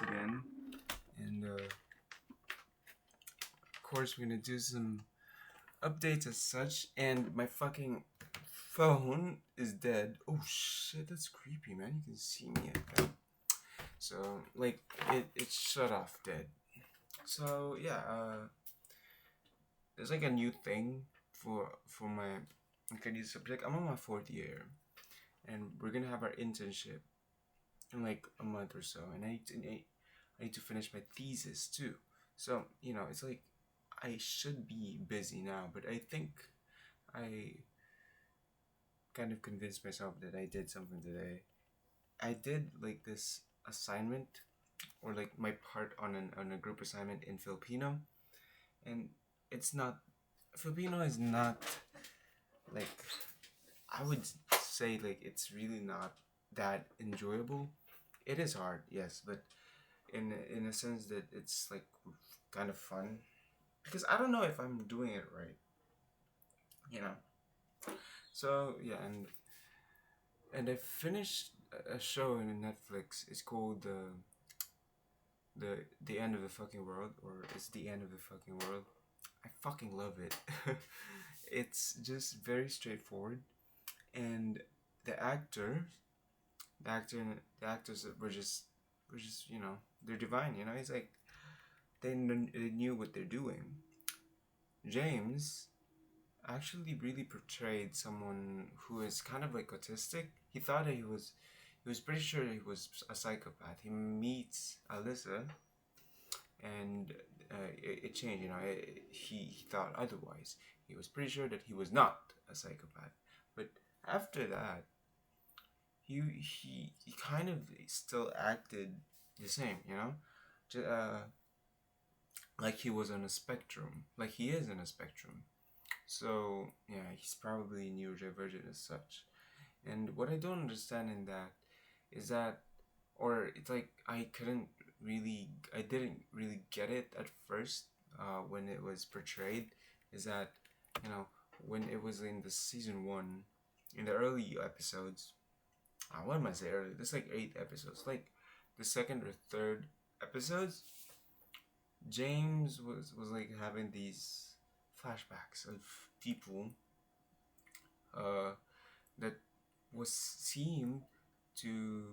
again, and of course we're gonna do some updates as such. And my fucking phone is dead. Oh shit, that's creepy, man. You can see me at that. So like it shut off dead. So yeah, there's like a new thing for my new subject. I'm on my 4th year, and we're gonna have our internship in like a month or so, and I need to finish my thesis too. So it's like I should be busy now, but I think I kind of convinced myself that I did something today. I did like this assignment, or like my part on a group assignment in Filipino, and it's not Filipino is not like, I would say, like, it's really not that enjoyable. It is hard, yes, but in a sense that it's like kind of fun, because I don't know if I'm doing it right, you know. So yeah, and I finished a show in Netflix. It's called the end of the fucking world, or it's the end of the fucking world. I fucking love it. It's just very straightforward, and the actor, the actors were just they're divine. It's like they knew what they're doing. James actually really portrayed someone who is kind of like autistic. He thought that he was pretty sure he was a psychopath. He meets Alyssa, and it changed. He thought otherwise. He was pretty sure that he was not a psychopath. But after that, he kind of still acted the same. Like he was on a spectrum. Like he is on a spectrum. So yeah, he's probably neurodivergent as such. And what I don't understand in that is that, or it's like I didn't really get it at first when it was portrayed. Is that when it was in the season 1, in the early episodes. What am I saying early? There's like 8 episodes. Like the second or third episodes, James was like having these flashbacks of people uh, that was seemed to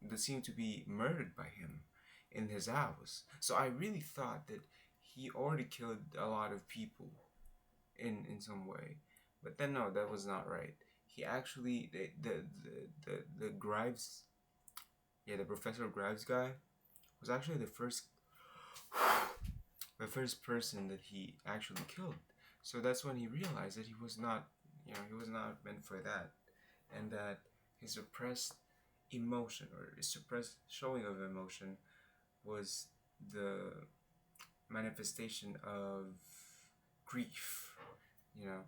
that seemed to be murdered by him in his house. So I really thought that he already killed a lot of people in some way, but then no, that was not right. He actually the Grives, yeah, the Professor Grives guy was actually the first person that he actually killed. So that's when he realized that he was not meant for that, and that his suppressed emotion, or his suppressed showing of emotion, was the manifestation of grief. You know,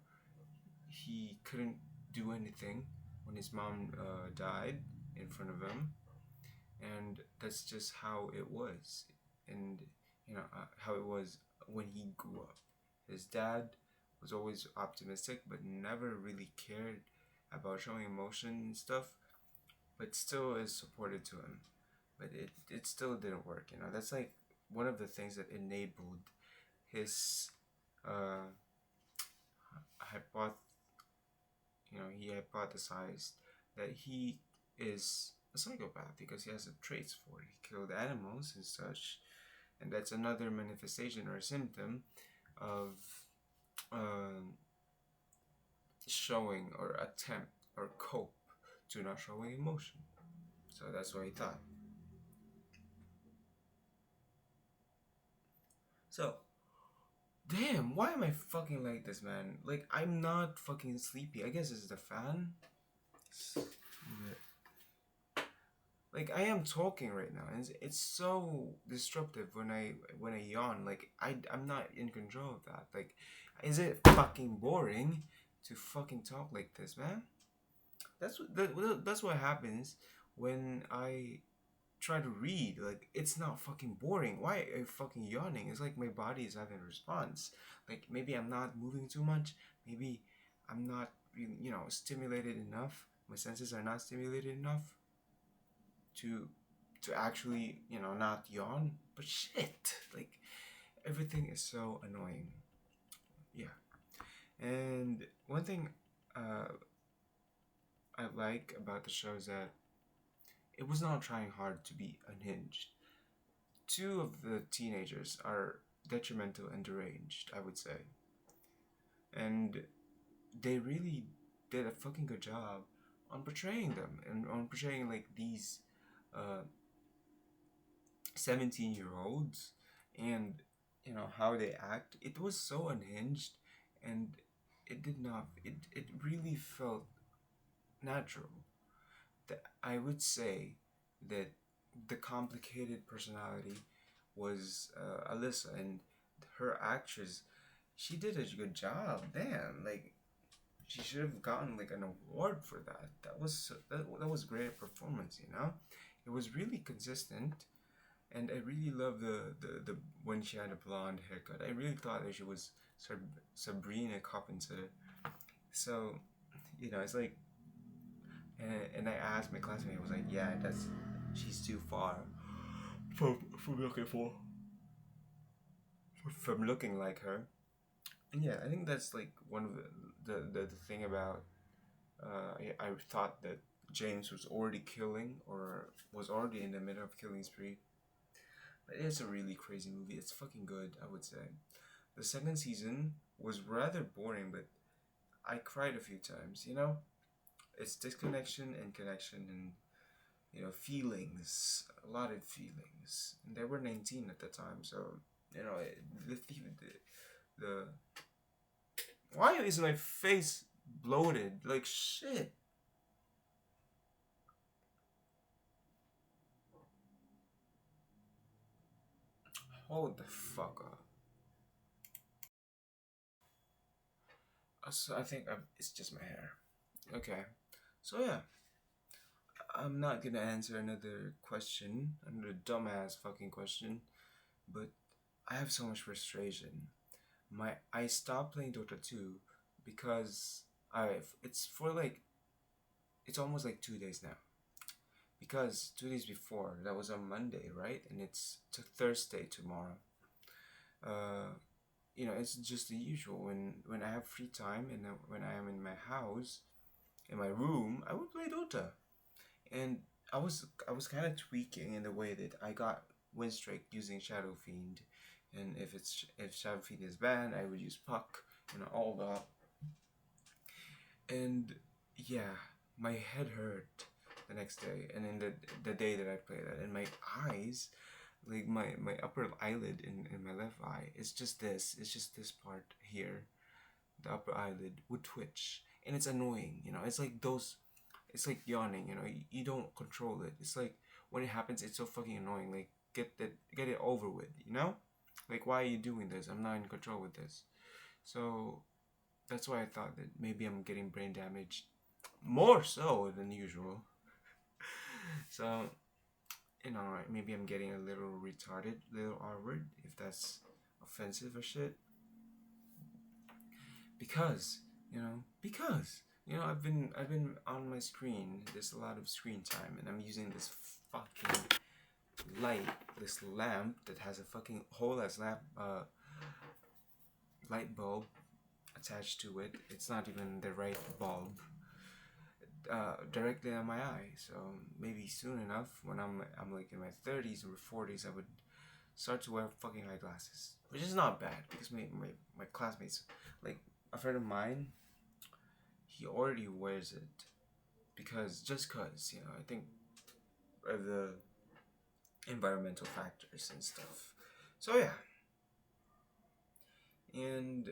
he couldn't do anything when his mom died in front of him, and that's just how it was. And how it was when he grew up. His dad was always optimistic, but never really cared about showing emotion and stuff, but still is supportive to him. But it still didn't work. That's like one of the things that enabled his uh hypoth he hypothesized that he is a psychopath because he has the traits for it. He killed animals and such, and that's another manifestation or symptom of um, showing or attempt or cope to not showing emotion. So that's what he thought. So, damn, why am I fucking like this, man? Like, I'm not fucking sleepy. I guess it's the fan. Like, I am talking right now, and it's so disruptive when I yawn. Like, I'm not in control of that. Like, is it fucking boring to fucking talk like this, man? That's what happens when I try to read. Like, it's not fucking boring. Why am I fucking yawning? It's like my body is having a response. Like, maybe I'm not moving too much. Maybe I'm not really, stimulated enough. My senses are not stimulated enough to to actually, not yawn. But shit, like everything is so annoying. Yeah. And one thing uh, I like about the show is that it was not trying hard to be unhinged. Two of the teenagers are detrimental and deranged, I would say. And they really did a fucking good job on portraying them and on portraying like these uh, 17-year-olds and how they act. It was so unhinged, and it really felt natural. That I would say that the complicated personality was Alyssa, and her actress, she did a good job. Damn, like she should have gotten like an award for that. That was great performance. It was really consistent, and I really love the when she had a blonde haircut. I really thought that she was Sabrina Carpenter. So, it's like, and I asked my classmate. I was like, yeah, she's too far from looking from looking like her. And yeah, I think that's like one of the thing about I thought that James was already killing or was already in the middle of killing spree. But it's a really crazy movie. It's fucking good, I would say. The second season was rather boring, but I cried a few times. It's disconnection and connection and feelings, a lot of feelings. And they were 19 at the time, so the the why is my face bloated like shit? Hold the fuck up. So I think it's just my hair. Okay, so yeah, I'm not gonna answer another question, another dumbass fucking question, but I have so much frustration. I stopped playing Dota 2 because it's for like it's almost like 2 days now. Because 2 days before, that was on Monday, right? And it's Thursday tomorrow. Uh, it's just the usual. When I have free time and when I am in my house, in my room, I would play Dota. And I was kind of tweaking in the way that I got win streak using Shadow Fiend, and if Shadow Fiend is banned, I would use Puck and all that. And yeah, my head hurt the next day, and then the day that I played that, and my eyes, like my upper eyelid in my left eye, it's just this part here, the upper eyelid would twitch, and it's annoying. It's like those, it's like yawning. You don't control it. It's like when it happens, it's so fucking annoying. Like get it over with. Like why are you doing this? I'm not in control with this. So that's why I thought that maybe I'm getting brain damage more so than usual. So, maybe I'm getting a little retarded, little R word, if that's offensive or shit. Because, I've been on my screen. There's a lot of screen time, and I'm using this fucking light, this lamp that has a fucking whole ass lamp, light bulb attached to it. It's not even the right bulb. Directly on my eye. So maybe soon enough, when I'm like in my 30s or 40s, I would start to wear fucking eyeglasses, which is not bad because my classmates, like a friend of mine, he already wears it because I think of the environmental factors and stuff. So yeah, and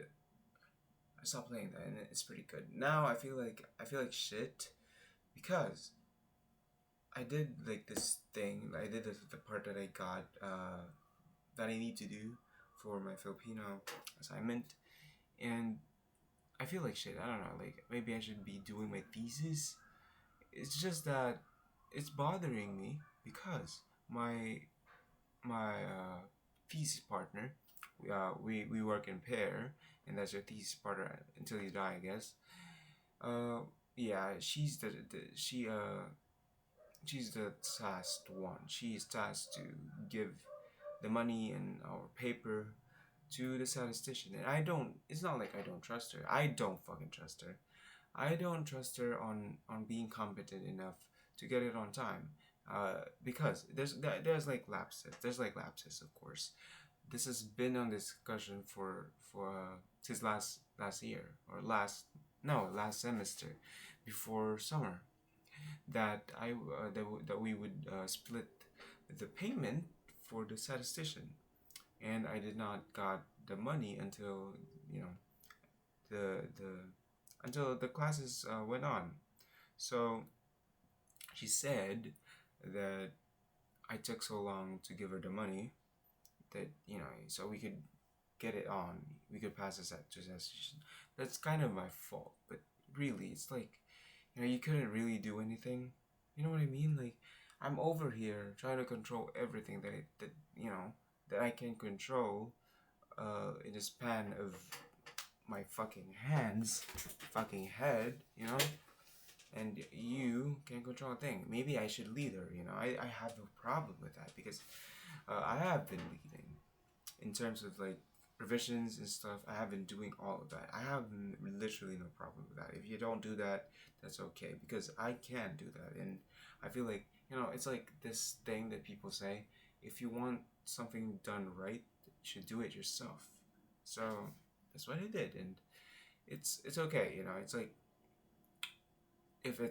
I stopped playing that, and it's pretty good. Now I feel like shit because I did like this thing. I did the part that I got that I need to do for my Filipino assignment, and I feel like shit. I don't know. Like maybe I should be doing my thesis. It's just that it's bothering me because my thesis partner, we work in pair, and that's your thesis partner until you die, I guess. Uh, yeah, she's the she she's the tasked one. She's tasked to give the money and our paper to the statistician. And I don't. It's not like I don't trust her. I don't fucking trust her. I don't trust her on being competent enough to get it on time. Because there's like lapses. There's like lapses, of course. This has been on discussion for since last year or last semester, before summer, that we would split the payment for the statistician, and I did not got the money until the until the classes went on. So she said that I took so long to give her the money that so we could get it on, we could pass this at to statistician. That's kind of my fault, but really, it's like you couldn't really do anything. You know what I mean? Like, I'm over here trying to control everything that I can control in the span of my fucking hands, fucking head, and you can't control a thing. Maybe I should lead her, I have no problem with that because I have been leading in terms of like revisions and stuff. I have been doing all of that. I have literally no problem with that. If you don't do that, that's okay because I can do that. And I feel like it's like this thing that people say: if you want something done right, you should do it yourself. So that's what I did, and it's okay. It's like if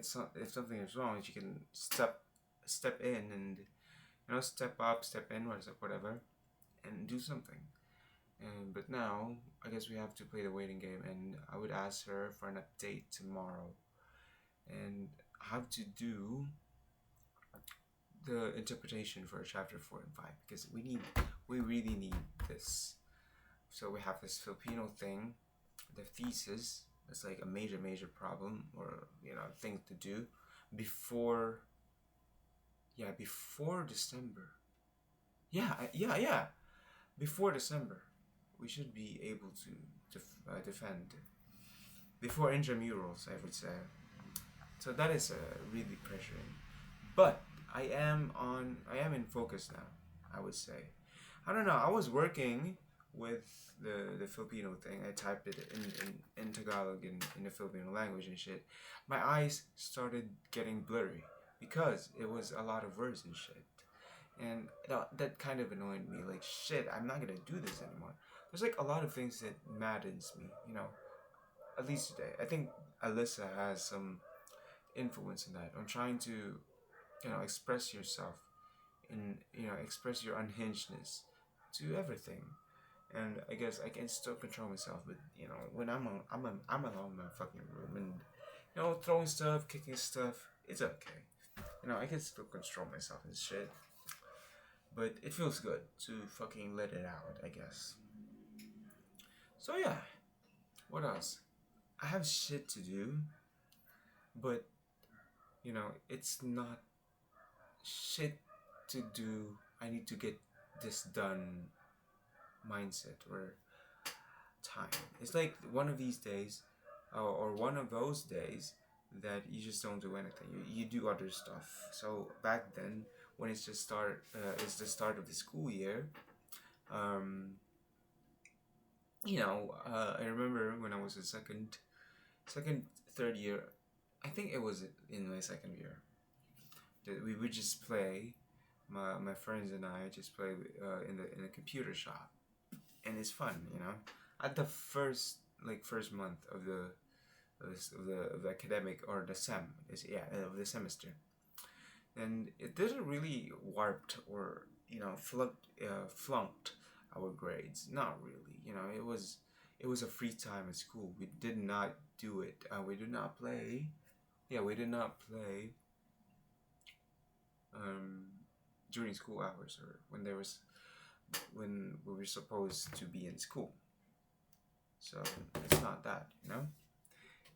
something is wrong, you can step in and step up, step in, whatever, and do something. But now, I guess we have to play the waiting game, and I would ask her for an update tomorrow, and have to do the interpretation for chapter 4 and 5 because we really need this. So we have this Filipino thing, the thesis. That's like a major problem, or thing to do before. Yeah, before December. Yeah. Before December, we should be able to defend before intramurals, I would say. So that is really pressuring. But I am in focus now, I would say. I don't know. I was working with the Filipino thing. I typed it in Tagalog in the Filipino language and shit. My eyes started getting blurry because it was a lot of words and shit. And that kind of annoyed me. Like, shit, I'm not gonna do this anymore. There's like a lot of things that maddens me, at least today. I think Alyssa has some influence in that on trying to, express yourself and, express your unhingedness to everything. And I guess I can still control myself, but, when I'm alone in my fucking room and, throwing stuff, kicking stuff, it's okay. I can still control myself and shit. But it feels good to fucking let it out, I guess. So yeah, what else? I have shit to do, but it's not shit to do. I need to get this done mindset or time. It's like one of these days, or one of those days that you just don't do anything. You do other stuff. So back then, when it's the start of the school year. I remember when I was in third year. I think it was in my second year that we would just play. My friends and I just play in the computer shop, and it's fun. At the first month of the academic or the of the semester, and it didn't really warped or flunked our grades. Not really. It was a free time at school. We did not do it. We did not play. Yeah, we did not play during school hours or when we were supposed to be in school. So it's not that.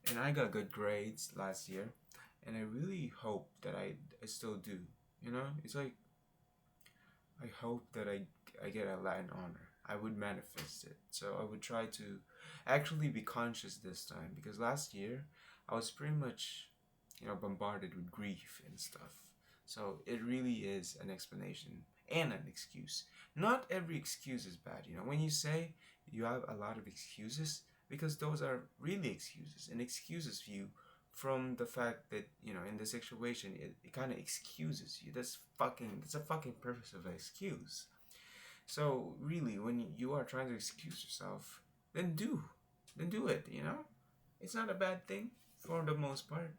And I got good grades last year, and I really hope that I still do. It's like I hope that I get a Latin honor. I would manifest it. So I would try to actually be conscious this time because last year I was pretty much bombarded with grief and stuff. So it really is an explanation and an excuse. Not every excuse is bad. When you say you have a lot of excuses, because those are really excuses, and excuses you from the fact that in the situation it kind of excuses you. That's a fucking purpose of an excuse. So really, when you are trying to excuse yourself, then do it. It's not a bad thing for the most part.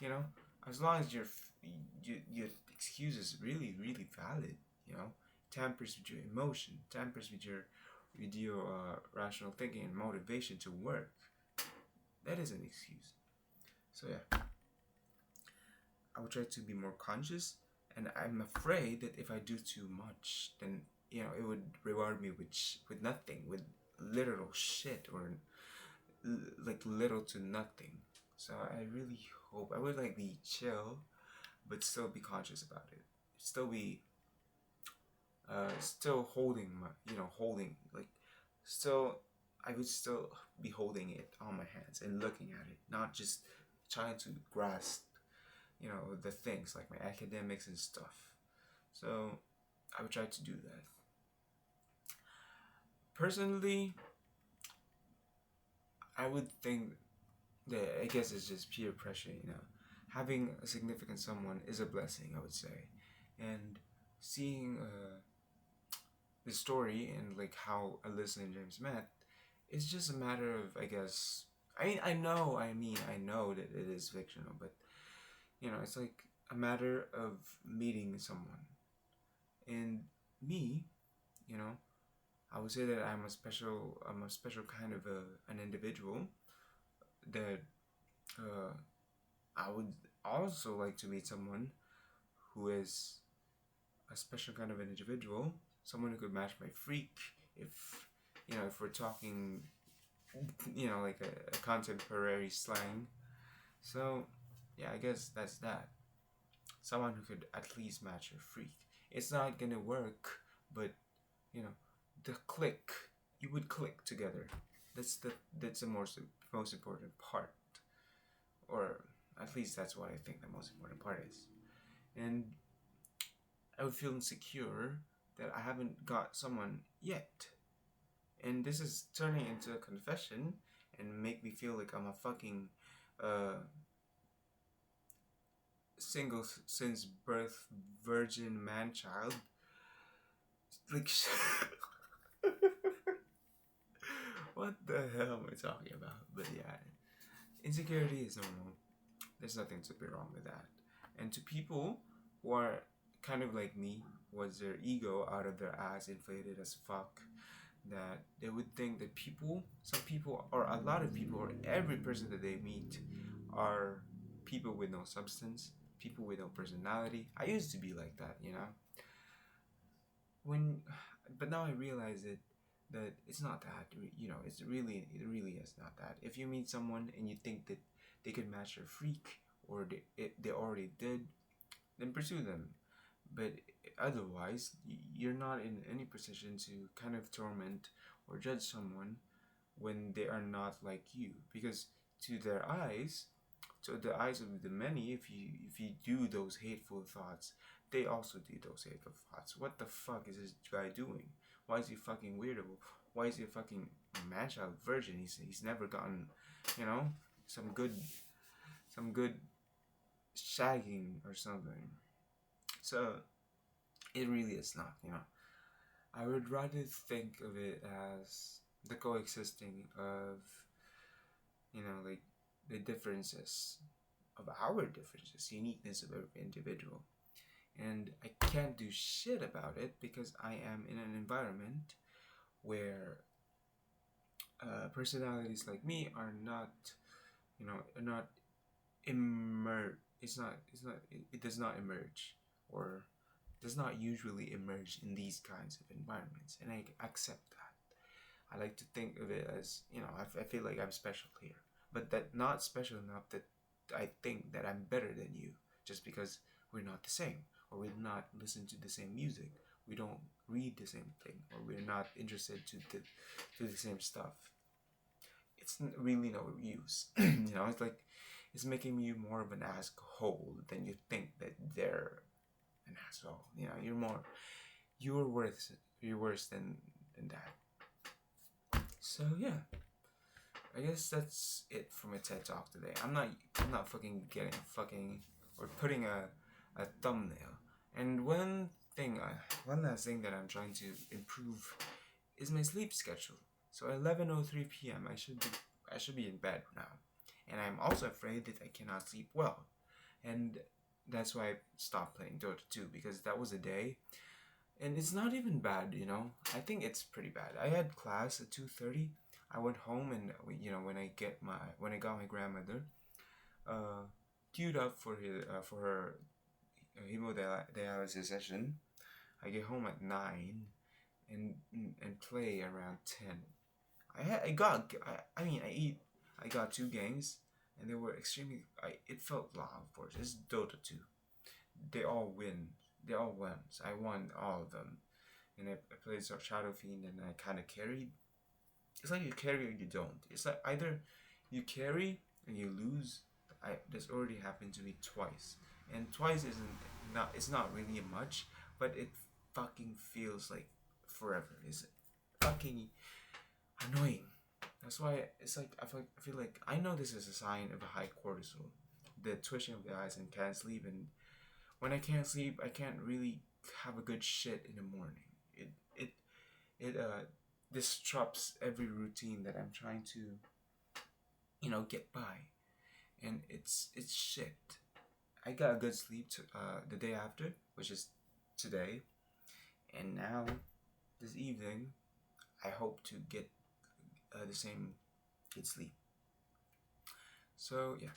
You know, as long as your excuse is really really valid. Tampers with your emotion, tampers with your rational thinking and motivation to work. That is an excuse. So yeah, I will try to be more conscious, and I'm afraid that if I do too much, then it would reward me with nothing, with literal shit, or like little to nothing. So I really hope I would like be chill, but still be conscious about it. Still be still holding my holding like still I would still be holding it on my hands and looking at it, not just trying to grasp the things like my academics and stuff. So I would try to do that. Personally, I would think that, I guess it's just peer pressure. Having a significant someone is a blessing, I would say. And seeing the story and like how Alyssa and James met, it's just a matter of, I guess, I know that it is fictional, but it's like a matter of meeting someone. And me, you know, I would say that I'm a special kind of an individual that uh, I would also like to meet someone who is a special kind of an individual, someone who could match my freak if if we're talking like a contemporary slang. So yeah, I guess that's that. Someone who could at least match your freak. It's not gonna work, but you know, the click, you would click together. That's the most important part, or at least that's what I think the most important part is. And I would feel insecure that I haven't got someone yet. And this is turning into a confession and make me feel like I'm a fucking uh, single since birth virgin man child. Like, what the hell am I talking about? But yeah, insecurity is normal. There's nothing to be wrong with that. And to people who are kind of like me, was their ego out of their ass inflated as fuck, that they would think that some people, or a lot of people, or every person that they meet are people with no substance, people with no personality. I used to be like that. When, but now I realize that it's not that. It really is not that. If you meet someone and you think that they could match your freak, or they already did, then pursue them. But otherwise, you're not in any position to kind of torment or judge someone when they are not like you, because to their eyes, to the eyes of the many, if you do those hateful thoughts, they also do those hateful thoughts. What the fuck is this guy doing? Why is he fucking weirdo? Why is he a fucking man child virgin? He's never gotten, you know, some good shagging or something. So it really is not. I would rather think of it as the coexisting of, like the differences of our differences, uniqueness of every individual. And I can't do shit about it because I am in an environment where personalities like me are not, are not emerge. It does not emerge, or does not usually emerge in these kinds of environments, and I accept that. I like to think of it as, I feel like I'm special here, but that not special enough that I think that I'm better than you just because we're not the same, or we not listen to the same music, we don't read the same thing, or we're not interested to the same stuff. It's really no use. It's like it's making you more of an asshole than you think that they're an asshole. You know, you're worse than that. So yeah, I guess that's it for my TED talk today. I'm not fucking getting a fucking or putting a thumbnail. And one last thing that I'm trying to improve is my sleep schedule. So at 11:03 p.m. I should be in bed now, and I'm also afraid that I cannot sleep well, and that's why I stopped playing Dota 2 because that was a day, and it's not even bad, you know. I think it's pretty bad. I had class at 2:30. I went home and when I got my grandmother, uh, queued up for her hemodialysis session. I get home at 9 and play around 10. I got 2 games and they were extremely. It felt long, of course. It's Dota 2. They all win. They all won. So I won all of them, and I played Shadow Fiend and I kind of carried. It's like you carry or you don't. It's like either you carry and you lose. This already happened to me twice, and twice isn't not. It's not really much, but it fucking feels like forever. It's fucking annoying. That's why it's like I feel like I know this is a sign of a high cortisol, the twitching of the eyes and can't sleep. And when I can't sleep, I can't really have a good shit in the morning. It disrupts every routine that I'm trying to get by, and it's shit. I got a good sleep the day after, which is today, and now this evening I hope to get the same good sleep. So yeah,